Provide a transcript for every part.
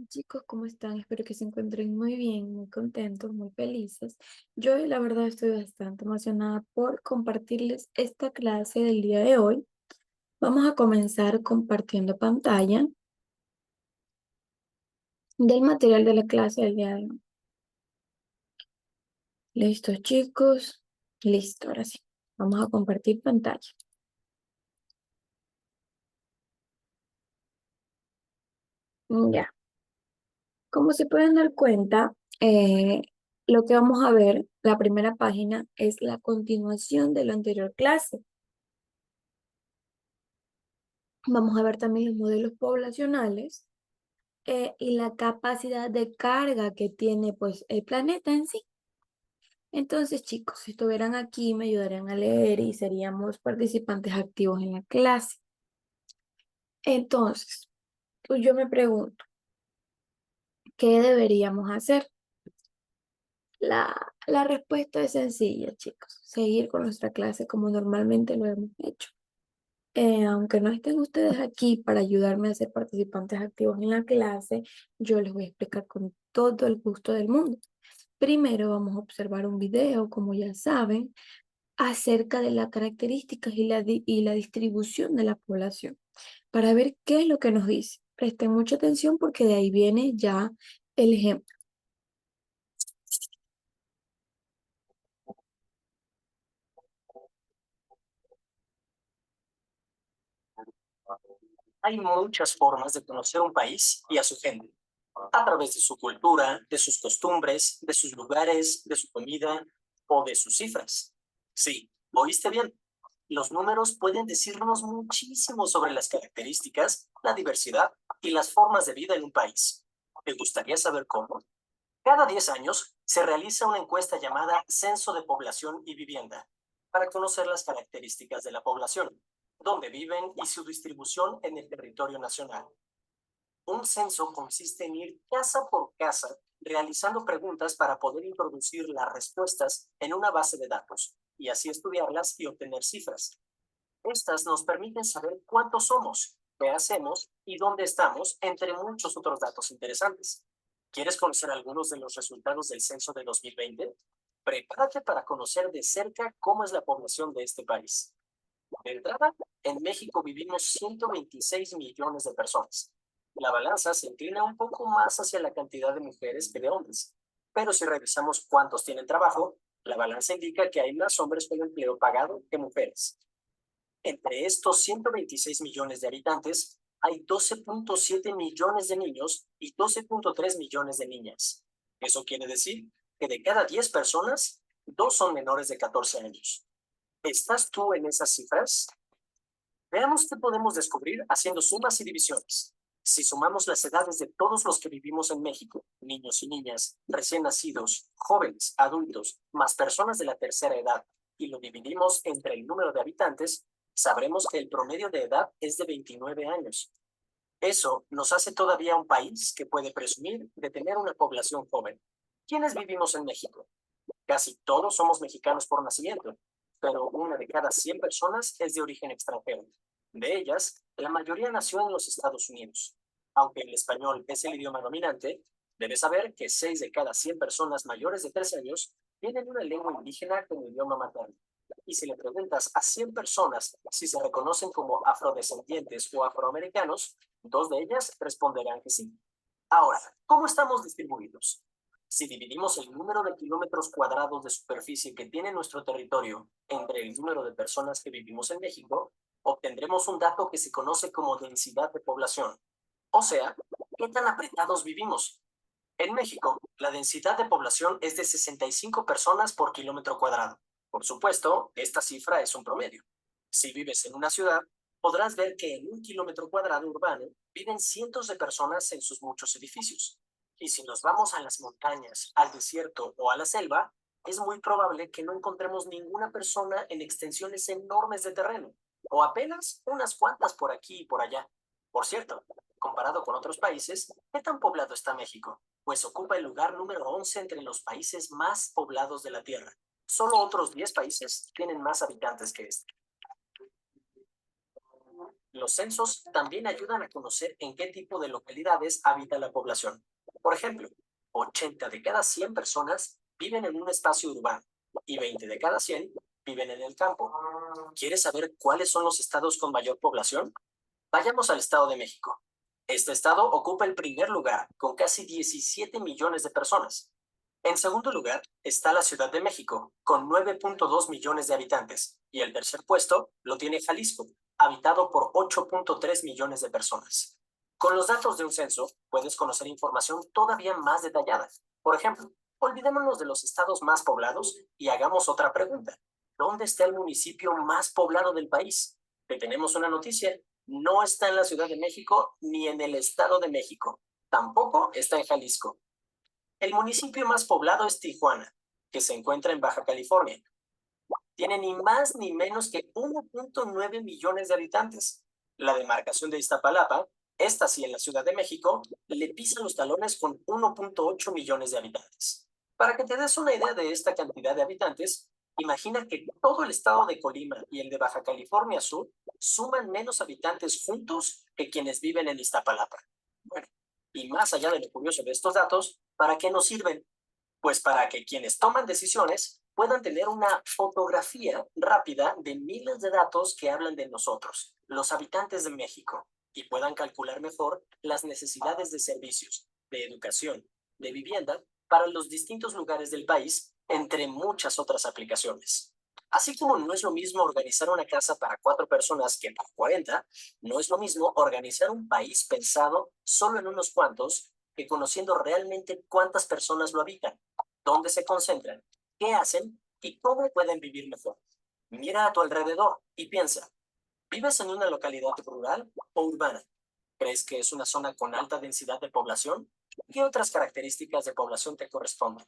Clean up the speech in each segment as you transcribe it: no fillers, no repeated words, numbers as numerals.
Chicos, ¿cómo están? Espero que se encuentren muy bien, muy contentos, muy felices. Yo, la verdad, estoy bastante emocionada por compartirles esta clase del día de hoy. Vamos a comenzar compartiendo pantalla del material de la clase del día de hoy. ¿Listo, chicos? Listo, ahora sí. Vamos a compartir pantalla. Ya, como se pueden dar cuenta, lo que vamos a ver, la primera página, es la continuación de la anterior clase. Vamos a ver también los modelos poblacionales y la capacidad de carga que tiene pues el planeta en sí. Entonces, chicos, si estuvieran aquí me ayudarían a leer y seríamos participantes activos en la clase. Entonces, pues yo me pregunto, ¿qué deberíamos hacer? La respuesta es sencilla, chicos. Seguir con nuestra clase como normalmente lo hemos hecho. Aunque no estén ustedes aquí para ayudarme a ser participantes activos en la clase, yo les voy a explicar con todo el gusto del mundo. Primero vamos a observar un video, como ya saben, acerca de las características y la distribución de la población, para ver qué es lo que nos dice. Presten mucha atención porque de ahí viene ya el ejemplo. Hay muchas formas de conocer un país y a su gente, a través de su cultura, de sus costumbres, de sus lugares, de su comida o de sus cifras. Sí, oíste bien. Los números pueden decirnos muchísimo sobre las características, la diversidad y las formas de vida en un país. ¿Te gustaría saber cómo? Cada 10 años se realiza una encuesta llamada Censo de Población y Vivienda para conocer las características de la población, dónde viven y su distribución en el territorio nacional. Un censo consiste en ir casa por casa realizando preguntas para poder introducir las respuestas en una base de datos y así estudiarlas y obtener cifras. Estas nos permiten saber cuántos somos, qué hacemos y dónde estamos, entre muchos otros datos interesantes. ¿Quieres conocer algunos de los resultados del censo de 2020? Prepárate para conocer de cerca cómo es la población de este país. De entrada, en México vivimos 126 millones de personas. La balanza se inclina un poco más hacia la cantidad de mujeres que de hombres. Pero si revisamos cuántos tienen trabajo, la balanza indica que hay más hombres con empleo pagado que mujeres. Entre estos 126 millones de habitantes, hay 12.7 millones de niños y 12.3 millones de niñas. Eso quiere decir que de cada 10 personas, dos son menores de 14 años. ¿Estás tú en esas cifras? Veamos qué podemos descubrir haciendo sumas y divisiones. Si sumamos las edades de todos los que vivimos en México, niños y niñas, recién nacidos, jóvenes, adultos, más personas de la tercera edad, y lo dividimos entre el número de habitantes, sabremos que el promedio de edad es de 29 años. Eso nos hace todavía un país que puede presumir de tener una población joven. ¿Quiénes vivimos en México? Casi todos somos mexicanos por nacimiento, pero una de cada 100 personas es de origen extranjero. De ellas, la mayoría nació en los Estados Unidos. Aunque el español es el idioma dominante, debes saber que 6 de cada 100 personas mayores de 3 años tienen una lengua indígena como idioma materno. Y si le preguntas a 100 personas si se reconocen como afrodescendientes o afroamericanos, dos de ellas responderán que sí. Ahora, ¿cómo estamos distribuidos? Si dividimos el número de kilómetros cuadrados de superficie que tiene nuestro territorio entre el número de personas que vivimos en México, obtendremos un dato que se conoce como densidad de población. O sea, ¿qué tan apretados vivimos? En México, la densidad de población es de 65 personas por kilómetro cuadrado. Por supuesto, esta cifra es un promedio. Si vives en una ciudad, podrás ver que en un kilómetro cuadrado urbano viven cientos de personas en sus muchos edificios. Y si nos vamos a las montañas, al desierto o a la selva, es muy probable que no encontremos ninguna persona en extensiones enormes de terreno, o apenas unas cuantas por aquí y por allá. Por cierto, comparado con otros países, ¿qué tan poblado está México? Pues ocupa el lugar número 11 entre los países más poblados de la Tierra. Solo otros 10 países tienen más habitantes que este. Los censos también ayudan a conocer en qué tipo de localidades habita la población. Por ejemplo, 80 de cada 100 personas viven en un espacio urbano y 20 de cada 100 viven en el campo. ¿Quieres saber cuáles son los estados con mayor población? Vayamos al Estado de México. Este estado ocupa el primer lugar con casi 17 millones de personas. En segundo lugar está la Ciudad de México, con 9.2 millones de habitantes, y el tercer puesto lo tiene Jalisco, habitado por 8.3 millones de personas. Con los datos de un censo puedes conocer información todavía más detallada. Por ejemplo, olvidémonos de los estados más poblados y hagamos otra pregunta. ¿Dónde está el municipio más poblado del país? Te tenemos una noticia. No está en la Ciudad de México ni en el Estado de México. Tampoco está en Jalisco. El municipio más poblado es Tijuana, que se encuentra en Baja California. Tiene ni más ni menos que 1.9 millones de habitantes. La demarcación de Iztapalapa, esta sí en la Ciudad de México, le pisa los talones con 1.8 millones de habitantes. Para que te des una idea de esta cantidad de habitantes, imagina que todo el estado de Colima y el de Baja California Sur suman menos habitantes juntos que quienes viven en Iztapalapa. Bueno, y más allá de lo curioso de estos datos, ¿para qué nos sirven? Pues para que quienes toman decisiones puedan tener una fotografía rápida de miles de datos que hablan de nosotros, los habitantes de México, y puedan calcular mejor las necesidades de servicios, de educación, de vivienda para los distintos lugares del país, entre muchas otras aplicaciones. Así como no es lo mismo organizar una casa para 4 personas que para 40, no es lo mismo organizar un país pensado solo en unos cuantos que conociendo realmente cuántas personas lo habitan, dónde se concentran, qué hacen y cómo pueden vivir mejor. Mira a tu alrededor y piensa, ¿vives en una localidad rural o urbana? ¿Crees que es una zona con alta densidad de población? ¿Qué otras características de población te corresponden?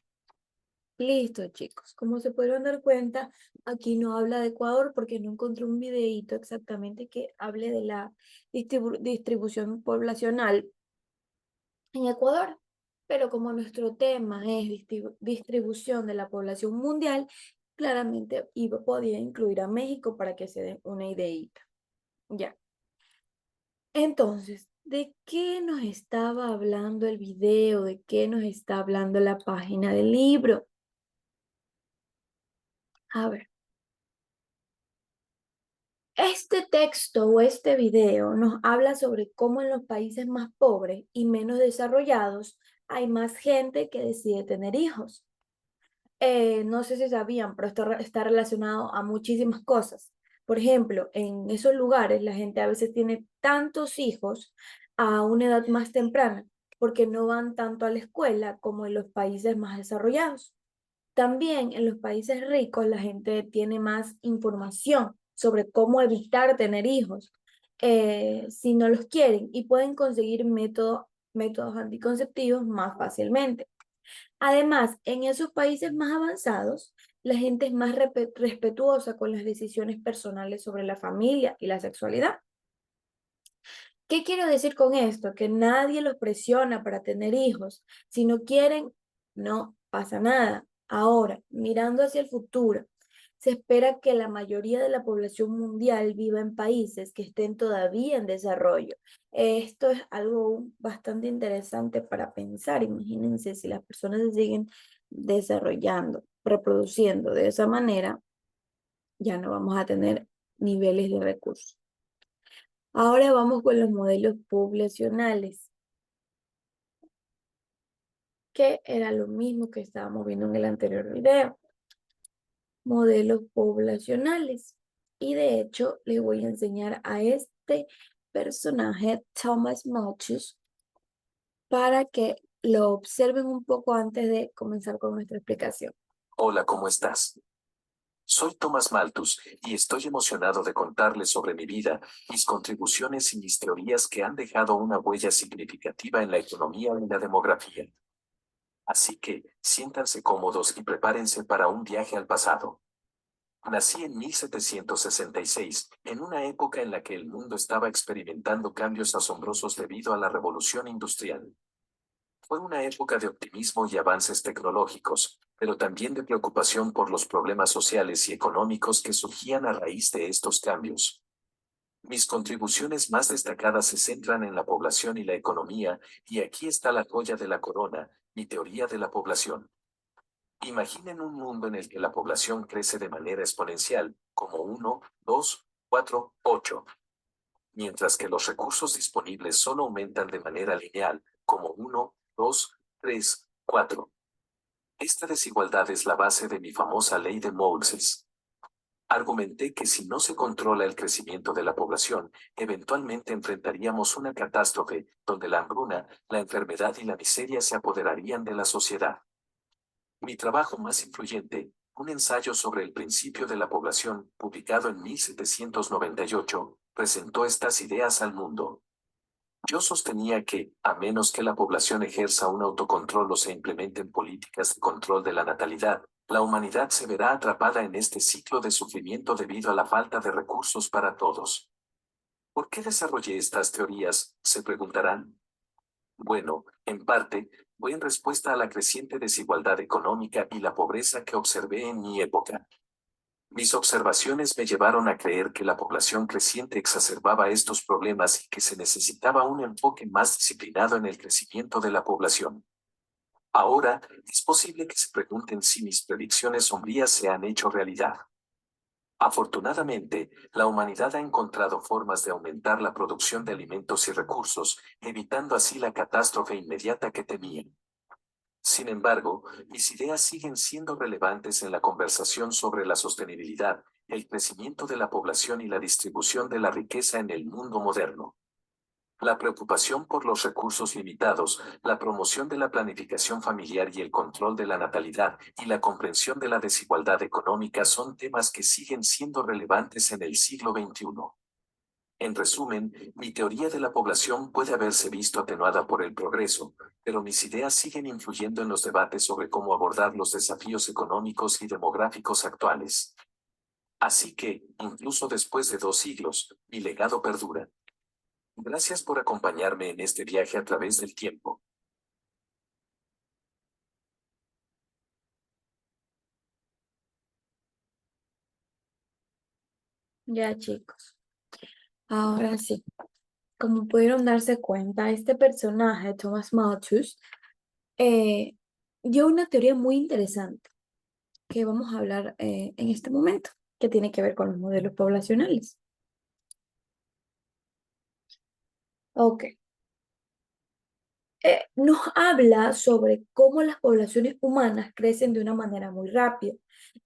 Listo, chicos. Como se pudieron dar cuenta, aquí no habla de Ecuador porque no encontré un videíto exactamente que hable de la distribución poblacional en Ecuador. Pero como nuestro tema es distribución de la población mundial, claramente podía incluir a México para que se den una ideita. Ya. Entonces, ¿de qué nos estaba hablando el video? ¿De qué nos está hablando la página del libro? A ver. Este texto o este video nos habla sobre cómo en los países más pobres y menos desarrollados hay más gente que decide tener hijos. No sé si sabían, pero esto está relacionado a muchísimas cosas. Por ejemplo, en esos lugares la gente a veces tiene tantos hijos a una edad más temprana porque no van tanto a la escuela como en los países más desarrollados. También en los países ricos la gente tiene más información sobre cómo evitar tener hijos si no los quieren y pueden conseguir métodos anticonceptivos más fácilmente. Además, en esos países más avanzados, la gente es más respetuosa con las decisiones personales sobre la familia y la sexualidad. ¿Qué quiero decir con esto? Que nadie los presiona para tener hijos. Si no quieren, no pasa nada. Ahora, mirando hacia el futuro, se espera que la mayoría de la población mundial viva en países que estén todavía en desarrollo. Esto es algo bastante interesante para pensar. Imagínense si las personas se siguen desarrollando, reproduciendo de esa manera, ya no vamos a tener niveles de recursos. Ahora vamos con los modelos poblacionales, que era lo mismo que estábamos viendo en el anterior video. Modelos poblacionales. Y de hecho, les voy a enseñar a este personaje, Thomas Malthus, para que lo observen un poco antes de comenzar con nuestra explicación. Hola, ¿cómo estás? Soy Thomas Malthus y estoy emocionado de contarles sobre mi vida, mis contribuciones y mis teorías que han dejado una huella significativa en la economía y la demografía. Así que, siéntanse cómodos y prepárense para un viaje al pasado. Nací en 1766, en una época en la que el mundo estaba experimentando cambios asombrosos debido a la revolución industrial. Fue una época de optimismo y avances tecnológicos, pero también de preocupación por los problemas sociales y económicos que surgían a raíz de estos cambios. Mis contribuciones más destacadas se centran en la población y la economía, y aquí está la joya de la corona, mi teoría de la población. Imaginen un mundo en el que la población crece de manera exponencial, como 1, 2, 4, 8, mientras que los recursos disponibles solo aumentan de manera lineal, como 1, 2, 3, 4. Esta desigualdad es la base de mi famosa ley de Moses. Argumenté que si no se controla el crecimiento de la población, eventualmente enfrentaríamos una catástrofe, donde la hambruna, la enfermedad y la miseria se apoderarían de la sociedad. Mi trabajo más influyente, un ensayo sobre el principio de la población, publicado en 1798, presentó estas ideas al mundo. Yo sostenía que, a menos que la población ejerza un autocontrol o se implementen políticas de control de la natalidad, la humanidad se verá atrapada en este ciclo de sufrimiento debido a la falta de recursos para todos. ¿Por qué desarrollé estas teorías?, se preguntarán. Bueno, en parte, fue en respuesta a la creciente desigualdad económica y la pobreza que observé en mi época. Mis observaciones me llevaron a creer que la población creciente exacerbaba estos problemas y que se necesitaba un enfoque más disciplinado en el crecimiento de la población. Ahora, es posible que se pregunten si mis predicciones sombrías se han hecho realidad. Afortunadamente, la humanidad ha encontrado formas de aumentar la producción de alimentos y recursos, evitando así la catástrofe inmediata que temían. Sin embargo, mis ideas siguen siendo relevantes en la conversación sobre la sostenibilidad, el crecimiento de la población y la distribución de la riqueza en el mundo moderno. La preocupación por los recursos limitados, la promoción de la planificación familiar y el control de la natalidad y la comprensión de la desigualdad económica son temas que siguen siendo relevantes en el siglo XXI. En resumen, mi teoría de la población puede haberse visto atenuada por el progreso, pero mis ideas siguen influyendo en los debates sobre cómo abordar los desafíos económicos y demográficos actuales. Así que, incluso después de 2 siglos, mi legado perdura. Gracias por acompañarme en este viaje a través del tiempo. Ya, chicos. Ahora sí. Como pudieron darse cuenta, este personaje, Thomas Malthus, eh, dio una teoría muy interesante que vamos a hablar en este momento, que tiene que ver con los modelos poblacionales. Ok. Nos habla sobre cómo las poblaciones humanas crecen de una manera muy rápida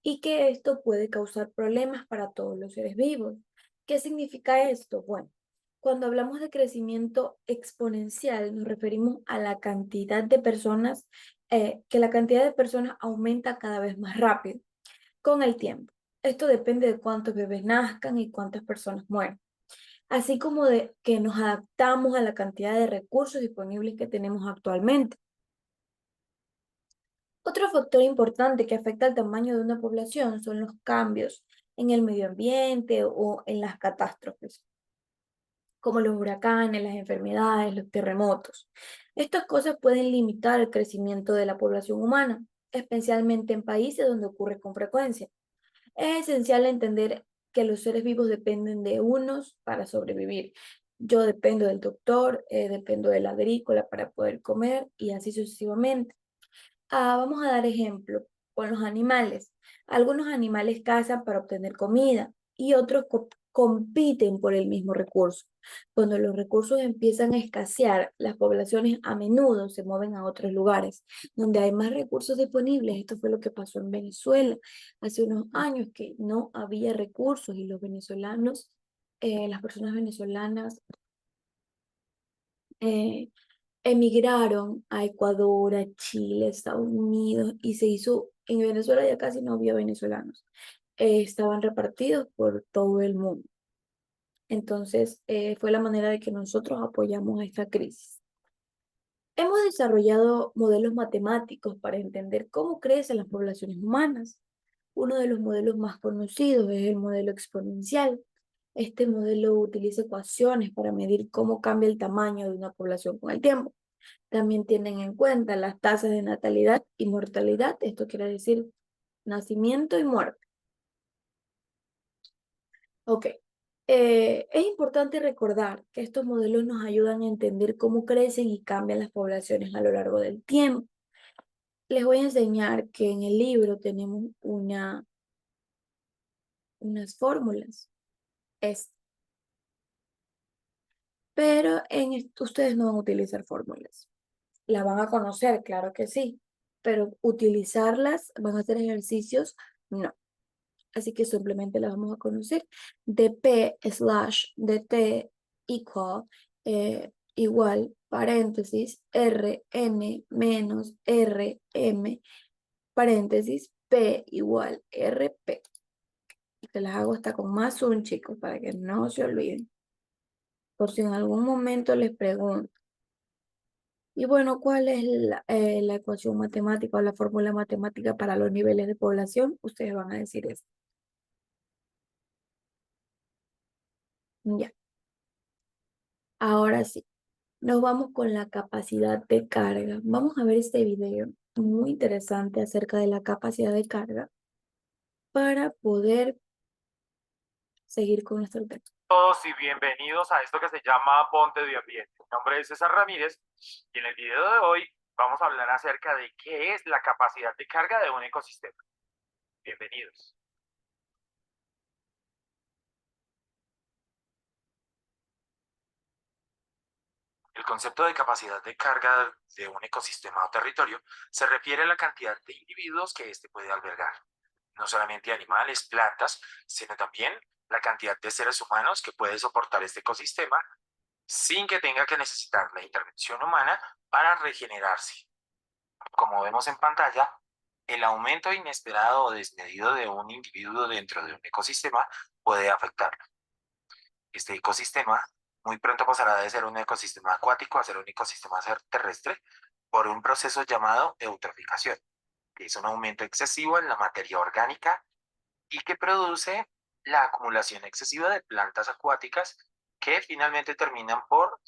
y que esto puede causar problemas para todos los seres vivos. ¿Qué significa esto? Bueno, cuando hablamos de crecimiento exponencial, nos referimos a la cantidad de personas, que la cantidad de personas aumenta cada vez más rápido con el tiempo. Esto depende de cuántos bebés nazcan y cuántas personas mueren, así como de que nos adaptamos a la cantidad de recursos disponibles que tenemos actualmente. Otro factor importante que afecta al tamaño de una población son los cambios en el medio ambiente o en las catástrofes, como los huracanes, las enfermedades, los terremotos. Estas cosas pueden limitar el crecimiento de la población humana, especialmente en países donde ocurre con frecuencia. Es esencial entender que los seres vivos dependen de unos para sobrevivir. Yo dependo del doctor, dependo del agrícola para poder comer y así sucesivamente. Vamos a dar ejemplo con los animales. Algunos animales cazan para obtener comida y otros compiten por el mismo recurso. Cuando los recursos empiezan a escasear, las poblaciones a menudo se mueven a otros lugares donde hay más recursos disponibles. Esto fue lo que pasó en Venezuela hace unos años, que no había recursos y los venezolanos, las personas venezolanas, eh, emigraron a Ecuador, a Chile, Estados Unidos, y se hizo, en Venezuela ya casi no había venezolanos, estaban repartidos por todo el mundo. Entonces, fue la manera de que nosotros apoyamos esta crisis. Hemos desarrollado modelos matemáticos para entender cómo crecen las poblaciones humanas. Uno de los modelos más conocidos es el modelo exponencial. Este modelo utiliza ecuaciones para medir cómo cambia el tamaño de una población con el tiempo. También tienen en cuenta las tasas de natalidad y mortalidad. Esto quiere decir nacimiento y muerte. Ok. Es importante recordar que estos modelos nos ayudan a entender cómo crecen y cambian las poblaciones a lo largo del tiempo. Les voy a enseñar que en el libro tenemos unas fórmulas, pero ustedes no van a utilizar fórmulas. Las van a conocer, claro que sí, pero utilizarlas, van a hacer ejercicios, no. Así que simplemente las vamos a conocer. dp/dt equal, igual, paréntesis, Rn menos Rm, paréntesis, P igual Rp. Y te las hago hasta con más un, chicos, para que no se olviden. Por si en algún momento les pregunto. Y bueno, ¿cuál es la ecuación matemática o la fórmula matemática para los niveles de población? Ustedes van a decir eso. Ya. Ahora sí, nos vamos con la capacidad de carga. Vamos a ver este video muy interesante acerca de la capacidad de carga para poder seguir con nuestro tema. Todos y bienvenidos a esto que se llama Ponte de Ambiente. Mi nombre es César Ramírez y en el video de hoy vamos a hablar acerca de qué es la capacidad de carga de un ecosistema. Bienvenidos. El concepto de capacidad de carga de un ecosistema o territorio se refiere a la cantidad de individuos que éste puede albergar. No solamente animales, plantas, sino también la cantidad de seres humanos que puede soportar este ecosistema sin que tenga que necesitar la intervención humana para regenerarse. Como vemos en pantalla, el aumento inesperado o desmedido de un individuo dentro de un ecosistema puede afectarlo. Este ecosistema muy pronto pasará de ser un ecosistema acuático a ser un ecosistema terrestre por un proceso llamado eutroficación, que es un aumento excesivo en la materia orgánica y que produce la acumulación excesiva de plantas acuáticas que finalmente terminan por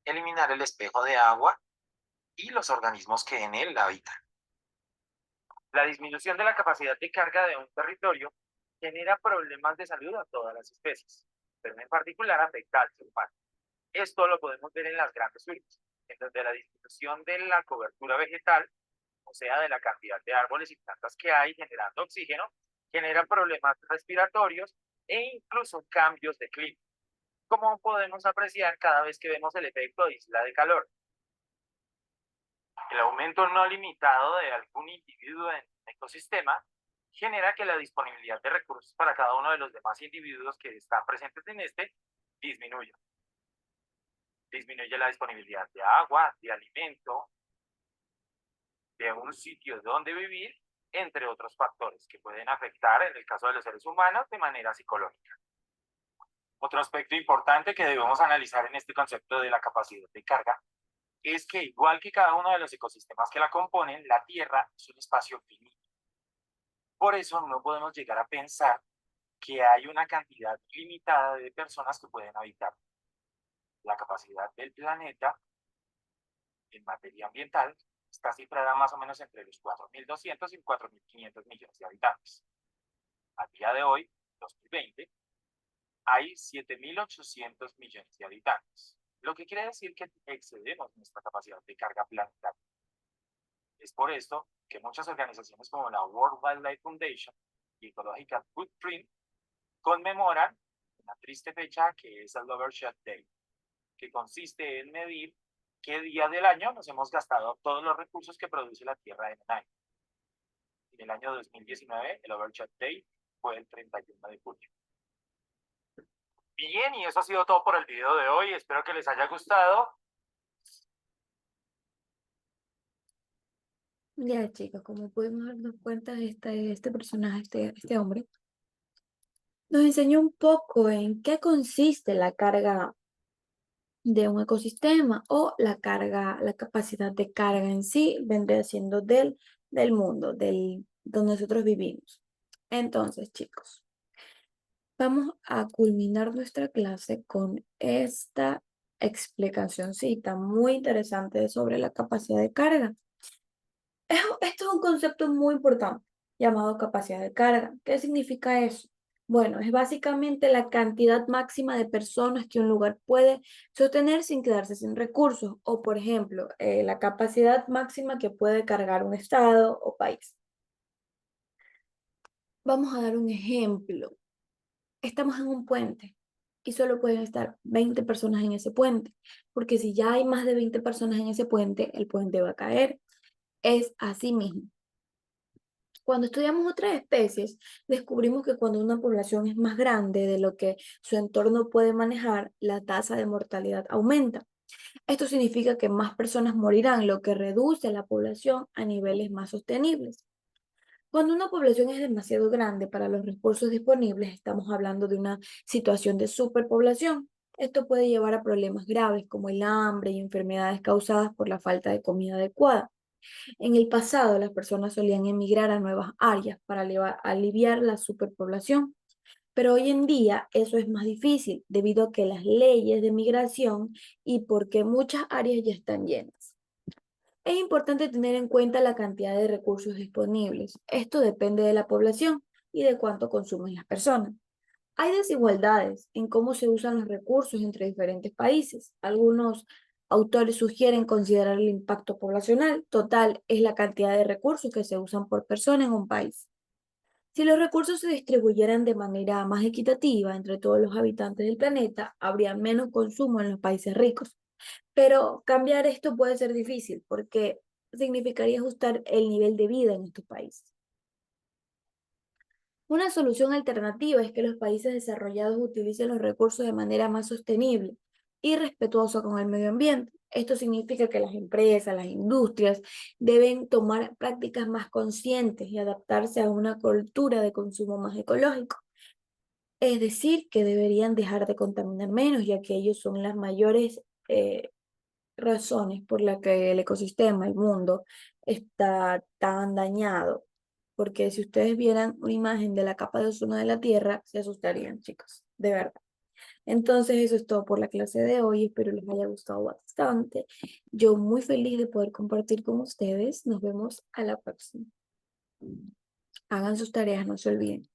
eliminar el espejo de agua y los organismos que en él habitan. La disminución de la capacidad de carga de un territorio genera problemas de salud a todas las especies, pero en particular afecta al ser humano. Esto lo podemos ver en las grandes urbes, en donde la disminución de la cobertura vegetal, o sea, de la cantidad de árboles y plantas que hay generando oxígeno, genera problemas respiratorios e incluso cambios de clima, como podemos apreciar cada vez que vemos el efecto de isla de calor. El aumento no limitado de algún individuo en un ecosistema genera que la disponibilidad de recursos para cada uno de los demás individuos que están presentes en este disminuya. Disminuye la disponibilidad de agua, de alimento, de un sitio donde vivir, entre otros factores que pueden afectar, en el caso de los seres humanos, de manera psicológica. Otro aspecto importante que debemos analizar en este concepto de la capacidad de carga es que, igual que cada uno de los ecosistemas que la componen, la Tierra es un espacio finito. Por eso no podemos llegar a pensar que hay una cantidad limitada de personas que pueden habitar. La capacidad del planeta en materia ambiental está cifrada más o menos entre los 4.200 y 4.500 millones de habitantes. A día de hoy, 2020, hay 7.800 millones de habitantes, lo que quiere decir que excedemos nuestra capacidad de carga planetaria. Es por esto que muchas organizaciones como la World Wildlife Foundation y Ecological Footprint conmemoran una triste fecha que es el Overshot Day, que consiste en medir qué día del año nos hemos gastado todos los recursos que produce la Tierra en un año. En el año 2019, el Overshot Day fue el 31 de julio. Bien, y eso ha sido todo por el video de hoy. Espero que les haya gustado. Ya, chicos, como pudimos darnos cuenta, este personaje, este hombre, nos enseñó un poco en qué consiste la carga de un ecosistema o la capacidad de carga en sí, vendría siendo del mundo, donde nosotros vivimos. Entonces, chicos, vamos a culminar nuestra clase con esta explicacioncita muy interesante sobre la capacidad de carga. Esto es un concepto muy importante llamado capacidad de carga. ¿Qué significa eso? Bueno, es básicamente la cantidad máxima de personas que un lugar puede sostener sin quedarse sin recursos, o por ejemplo, la capacidad máxima que puede cargar un estado o país. Vamos a dar un ejemplo. Estamos en un puente y solo pueden estar 20 personas en ese puente, porque si ya hay más de 20 personas en ese puente, el puente va a caer. Es así mismo. Cuando estudiamos otras especies, descubrimos que cuando una población es más grande de lo que su entorno puede manejar, la tasa de mortalidad aumenta. Esto significa que más personas morirán, lo que reduce la población a niveles más sostenibles. Cuando una población es demasiado grande para los recursos disponibles, estamos hablando de una situación de superpoblación. Esto puede llevar a problemas graves como el hambre y enfermedades causadas por la falta de comida adecuada. En el pasado, las personas solían emigrar a nuevas áreas para aliviar la superpoblación, pero hoy en día eso es más difícil debido a que las leyes de migración y porque muchas áreas ya están llenas. Es importante tener en cuenta la cantidad de recursos disponibles. Esto depende de la población y de cuánto consumen las personas. Hay desigualdades en cómo se usan los recursos entre diferentes países. Algunos autores sugieren considerar el impacto poblacional total es la cantidad de recursos que se usan por persona en un país. Si los recursos se distribuyeran de manera más equitativa entre todos los habitantes del planeta, habría menos consumo en los países ricos. Pero cambiar esto puede ser difícil porque significaría ajustar el nivel de vida en estos países. Una solución alternativa es que los países desarrollados utilicen los recursos de manera más sostenible y respetuosa con el medio ambiente. Esto significa que las empresas, las industrias deben tomar prácticas más conscientes y adaptarse a una cultura de consumo más ecológico. Es decir, que deberían dejar de contaminar menos, ya que ellos son las mayores razones por las que el ecosistema, el mundo, está tan dañado. Porque si ustedes vieran una imagen de la capa de ozono de la Tierra, se asustarían, chicos, de verdad. Entonces, eso es todo por la clase de hoy. Espero les haya gustado bastante. Yo muy feliz de poder compartir con ustedes. Nos vemos a la próxima. Hagan sus tareas, no se olviden.